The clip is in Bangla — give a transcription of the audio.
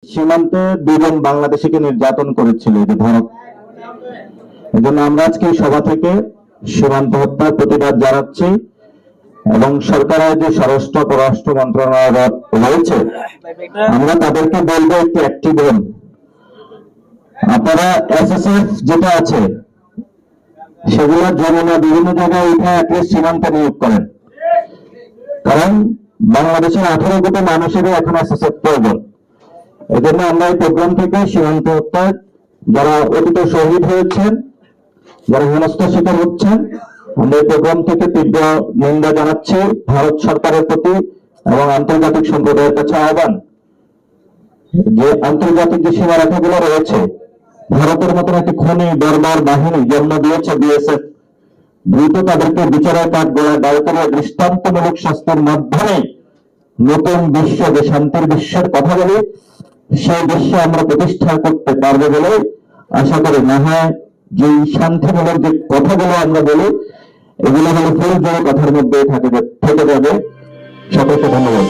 সীমান্তে দুজন বাংলাদেশিকে নির্যাতন করেছিল যে ভারত। এই জন্য আমরা আজকে সভা থেকে সীমান্ত হত্যার প্রতিবাদ জানাচ্ছি এবং সরকারের যে স্বরাষ্ট্র পররাষ্ট্র মন্ত্রণালয় রয়েছে আমরা তাদেরকে বলবো একটু অ্যাক্টিভ হন। আপনারা এসএসএফ যেটা আছে সেগুলো যমুনা বিভিন্ন জায়গায় উঠে সীমান্তে নিয়োগ করেন, কারণ বাংলাদেশের 18 কোটি মানুষেরই এখন এসএসএফ প্রয়োজন। এই জন্য আমরা এই প্রোগ্রাম থেকে সীমান্ত হত্যায় যারা অতীতে শহীদ হয়েছেন, যারা হেনস্থার শিকার হচ্ছেন, আমরা এই প্রোগ্রাম থেকে তীব্র নিন্দা জানাচ্ছি ভারত সরকারের প্রতি এবং আন্তর্জাতিক সম্প্রদায়ের কাছে আহ্বান যে আন্তর্জাতিক যে সীমারেখাগুলো রয়েছে, ভারতের মতন একটি খনি বর্বর বাহিনী জন্ম দিয়েছে বিএসএফ, দ্রুত তাদেরকে বিচারের কাঠ গড়ায় দাঁড় করে দৃষ্টান্তমূলক শাস্তির মাধ্যমে নতুন বিশ্ব, যে শান্তির বিশ্বের কথা বলি, সেই বিশ্বে আমরা প্রতিষ্ঠা করতে পারবো বলে আশা করি। না হয় যে শান্তিমূলক যে কথাগুলো আমরা বলি এগুলো হলো ফুল জোড়া কথার মধ্যে থেকে যাবে। সকলকে ধন্যবাদ।